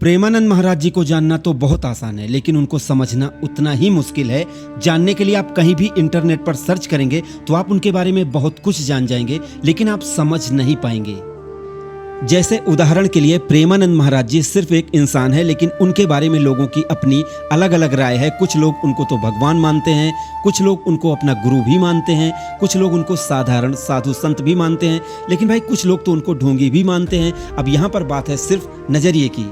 प्रेमानंद महाराज जी को जानना तो बहुत आसान है, लेकिन उनको समझना उतना ही मुश्किल है। जानने के लिए आप कहीं भी इंटरनेट पर सर्च करेंगे तो आप उनके बारे में बहुत कुछ जान जाएंगे, लेकिन आप समझ नहीं पाएंगे। जैसे उदाहरण के लिए प्रेमानंद महाराज जी सिर्फ एक इंसान है, लेकिन उनके बारे में लोगों की अपनी अलग अलग राय है। कुछ लोग उनको तो भगवान मानते हैं, कुछ लोग उनको अपना गुरु भी मानते हैं, कुछ लोग उनको साधारण साधु संत भी मानते हैं, लेकिन भाई कुछ लोग तो उनको ढोंगी भी मानते हैं। अब यहाँ पर बात है सिर्फ नजरिए की।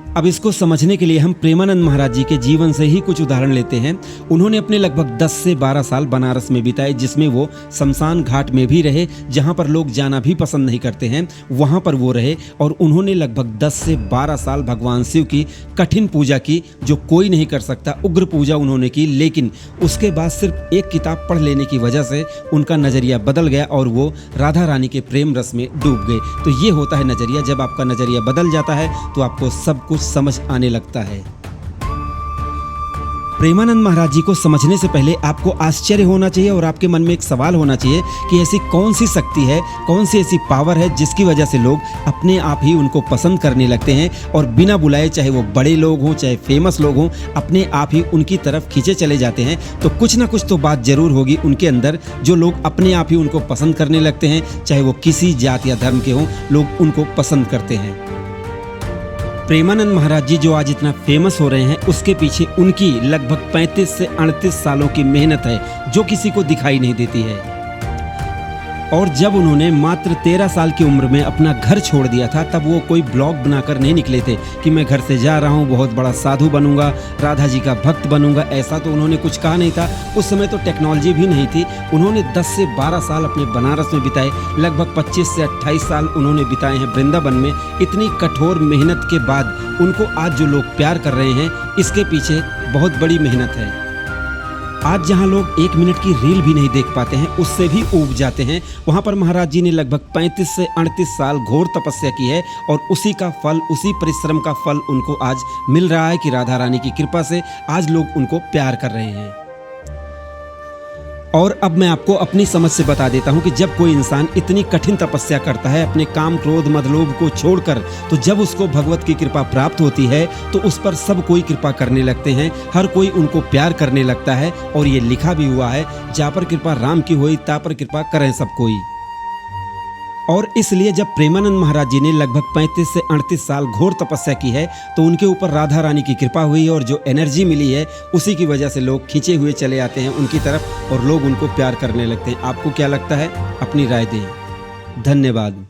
अब इसको समझने के लिए हम प्रेमानंद महाराज जी के जीवन से ही कुछ उदाहरण लेते हैं। उन्होंने अपने लगभग 10 से 12 साल बनारस में बिताए, जिसमें वो शमशान घाट में भी रहे, जहां पर लोग जाना भी पसंद नहीं करते हैं, वहां पर वो रहे। और उन्होंने लगभग 10 से 12 साल भगवान शिव की कठिन पूजा की, जो कोई नहीं कर सकता। उग्र पूजा उन्होंने की, लेकिन उसके बाद सिर्फ एक किताब पढ़ लेने की वजह से उनका नज़रिया बदल गया और वो राधा रानी के प्रेम रस में डूब गए। तो ये होता है नज़रिया। जब आपका नज़रिया बदल जाता है तो आपको सब कुछ समझ आने लगता है। प्रेमानंद महाराज जी को समझने से पहले आपको आश्चर्य होना चाहिए और आपके मन में एक सवाल होना चाहिए कि ऐसी कौन सी शक्ति है, कौन सी ऐसी पावर है जिसकी वजह से लोग अपने आप ही उनको पसंद करने लगते हैं और बिना बुलाए, चाहे वो बड़े लोग हों चाहे फेमस लोग हों, अपने आप ही उनकी तरफ खींचे चले जाते हैं। तो कुछ ना कुछ तो बात जरूर होगी उनके अंदर, जो लोग अपने आप ही उनको पसंद करने लगते हैं। चाहे वो किसी जात या धर्म के हों, लोग उनको पसंद करते हैं। प्रेमानंद महाराज जी जो आज इतना फेमस हो रहे हैं, उसके पीछे उनकी लगभग 35 से 38 सालों की मेहनत है, जो किसी को दिखाई नहीं देती है। और जब उन्होंने मात्र 13 साल की उम्र में अपना घर छोड़ दिया था, तब वो कोई ब्लॉग बनाकर नहीं निकले थे कि मैं घर से जा रहा हूँ, बहुत बड़ा साधु बनूंगा, राधा जी का भक्त बनूंगा। ऐसा तो उन्होंने कुछ कहा नहीं था। उस समय तो टेक्नोलॉजी भी नहीं थी। उन्होंने 10 से 12 साल अपने बनारस में बिताए, लगभग 25 से 28 साल उन्होंने बिताए हैं वृंदावन में। इतनी कठोर मेहनत के बाद उनको आज जो लोग प्यार कर रहे हैं, इसके पीछे बहुत बड़ी मेहनत है। आज जहां लोग 1 मिनट की रील भी नहीं देख पाते हैं, उससे भी ऊब जाते हैं, वहां पर महाराज जी ने लगभग 35 से 38 साल घोर तपस्या की है और उसी का फल, उसी परिश्रम का फल उनको आज मिल रहा है कि राधा रानी की कृपा से आज लोग उनको प्यार कर रहे हैं। और अब मैं आपको अपनी समझ से बता देता हूं कि जब कोई इंसान इतनी कठिन तपस्या करता है, अपने काम क्रोध मद लोभ को छोड़कर, तो जब उसको भगवत की कृपा प्राप्त होती है तो उस पर सब कोई कृपा करने लगते हैं, हर कोई उनको प्यार करने लगता है। और ये लिखा भी हुआ है, जा पर कृपा राम की होई, ता पर कृपा करें सब कोई। और इसलिए जब प्रेमानंद महाराज जी ने लगभग 35 से 38 साल घोर तपस्या की है, तो उनके ऊपर राधा रानी की कृपा हुई और जो एनर्जी मिली है, उसी की वजह से लोग खींचे हुए चले आते हैं उनकी तरफ और लोग उनको प्यार करने लगते हैं। आपको क्या लगता है? अपनी राय दें। धन्यवाद।